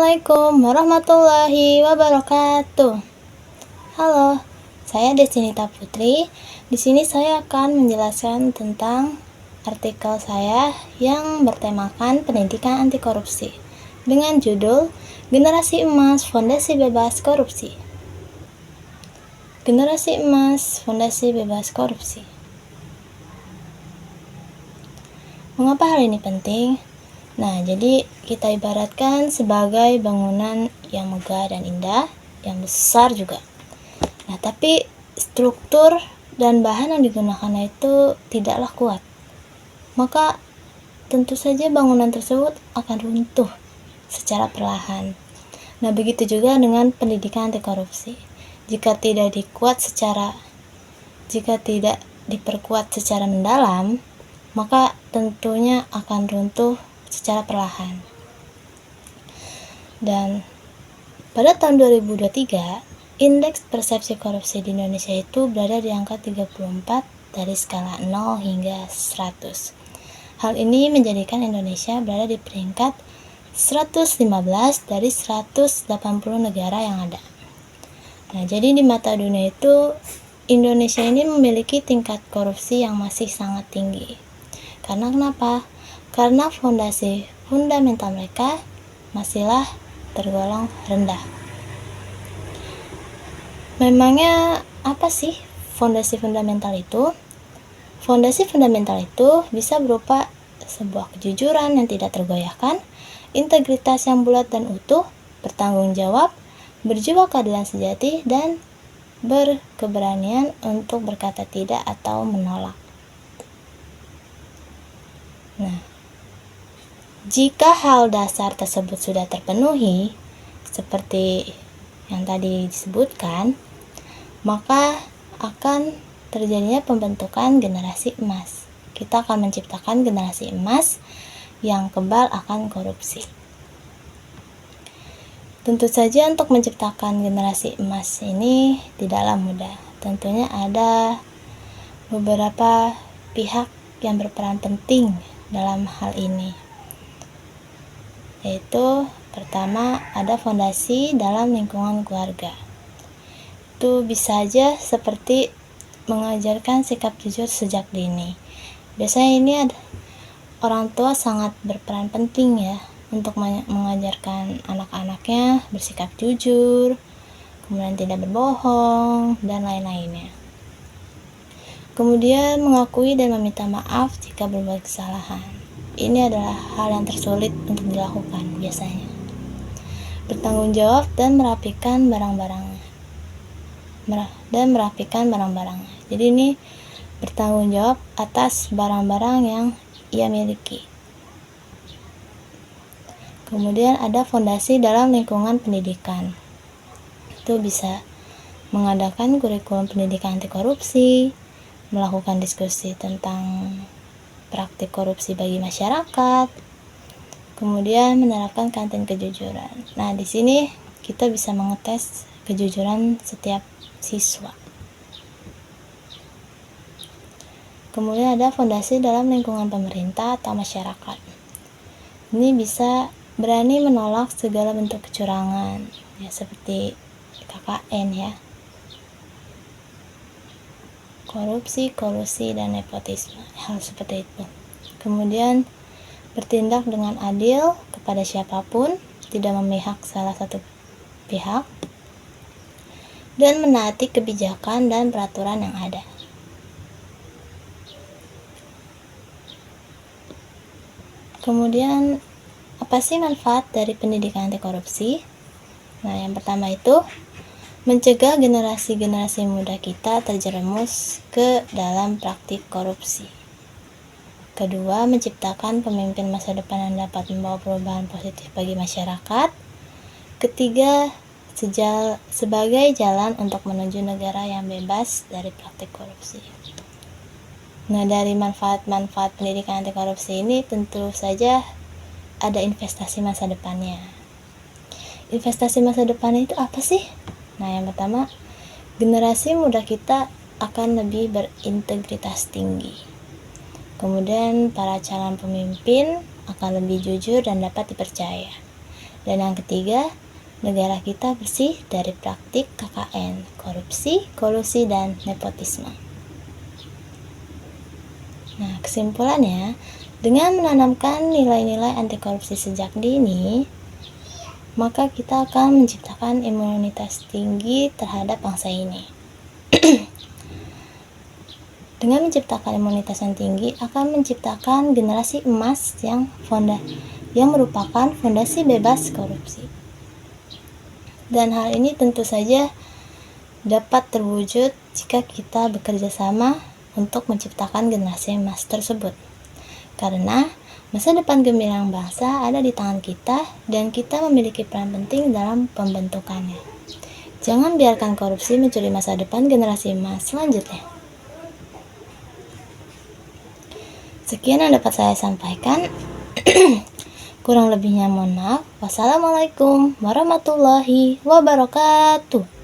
Assalamualaikum warahmatullahi wabarakatuh. Halo, saya Destinita Putri. Di sini saya akan menjelaskan tentang artikel saya yang bertemakan pendidikan anti korupsi dengan judul Generasi Emas Fondasi Bebas Korupsi. Generasi Emas Fondasi Bebas Korupsi. Mengapa hal ini penting? Nah, jadi kita ibaratkan sebagai bangunan yang megah dan indah, yang besar juga. Nah, tapi struktur dan bahan yang digunakan itu tidaklah kuat. Maka tentu saja bangunan tersebut akan runtuh secara perlahan. Nah, begitu juga dengan pendidikan anti korupsi. Jika tidak diperkuat secara mendalam, maka tentunya akan runtuh secara perlahan. Dan pada tahun 2023, indeks persepsi korupsi di Indonesia itu berada di angka 34 dari skala 0 hingga 100. Hal ini menjadikan Indonesia berada di peringkat 115 dari 180 negara yang ada. Nah, jadi di mata dunia itu Indonesia ini memiliki tingkat korupsi yang masih sangat tinggi. Karena kenapa? Karena fondasi fundamental mereka masihlah tergolong rendah. Memangnya apa sih fondasi fundamental itu? Fondasi fundamental itu bisa berupa sebuah kejujuran yang tidak tergoyahkan, integritas yang bulat dan utuh, bertanggung jawab, berjiwa keadilan sejati, dan berkeberanian untuk berkata tidak atau menolak. Nah, jika hal dasar tersebut sudah terpenuhi, seperti yang tadi disebutkan, maka akan terjadinya pembentukan generasi emas. Kita akan menciptakan generasi emas yang kebal akan korupsi. Tentu saja untuk menciptakan generasi emas ini tidaklah mudah. Tentunya ada beberapa pihak yang berperan penting dalam hal ini. Yaitu pertama ada fondasi dalam lingkungan keluarga. Itu bisa aja seperti mengajarkan sikap jujur sejak dini. Biasanya ini ada orang tua sangat berperan penting ya untuk mengajarkan anak-anaknya bersikap jujur, kemudian tidak berbohong, dan lain-lainnya. Kemudian mengakui dan meminta maaf jika berbuat kesalahan. Ini adalah hal yang tersulit untuk dilakukan biasanya. Bertanggung jawab dan merapikan barang-barangnya. Jadi ini bertanggung jawab atas barang-barang yang ia miliki. Kemudian ada fondasi dalam lingkungan pendidikan. Itu bisa mengadakan kurikulum pendidikan anti korupsi, melakukan diskusi tentang praktik korupsi bagi masyarakat, kemudian menerapkan kantin kejujuran. Nah, di sini kita bisa mengetes kejujuran setiap siswa. Kemudian ada fondasi dalam lingkungan pemerintah atau masyarakat. Ini bisa berani menolak segala bentuk kecurangan, ya seperti KKN ya. Korupsi, kolusi, dan nepotisme, hal seperti itu. Kemudian bertindak dengan adil kepada siapapun, tidak memihak salah satu pihak, dan menaati kebijakan dan peraturan yang ada. Kemudian apa sih manfaat dari pendidikan anti korupsi? Nah, yang pertama itu mencegah generasi-generasi muda kita terjerumus ke dalam praktik korupsi. Kedua, menciptakan pemimpin masa depan yang dapat membawa perubahan positif bagi masyarakat. Ketiga, sebagai jalan untuk menuju negara yang bebas dari praktik korupsi. Nah, dari manfaat-manfaat pendidikan anti korupsi ini tentu saja ada investasi masa depannya. Investasi masa depan itu apa sih? Nah, yang pertama, generasi muda kita akan lebih berintegritas tinggi. Kemudian para calon pemimpin akan lebih jujur dan dapat dipercaya. Dan yang ketiga, negara kita bersih dari praktik KKN, korupsi, kolusi, dan nepotisme. Nah, kesimpulannya, dengan menanamkan nilai-nilai anti korupsi sejak dini, maka kita akan menciptakan imunitas tinggi terhadap bangsa ini. Dengan menciptakan imunitas yang tinggi akan menciptakan generasi emas yang merupakan fondasi bebas korupsi. Dan hal ini tentu saja dapat terwujud jika kita bekerja sama untuk menciptakan generasi emas tersebut. Karena masa depan gemilang bangsa ada di tangan kita dan kita memiliki peran penting dalam pembentukannya. Jangan biarkan korupsi mencuri masa depan generasi emas selanjutnya. Sekian yang dapat saya sampaikan. Kurang lebihnya mohon maaf. Wassalamualaikum warahmatullahi wabarakatuh.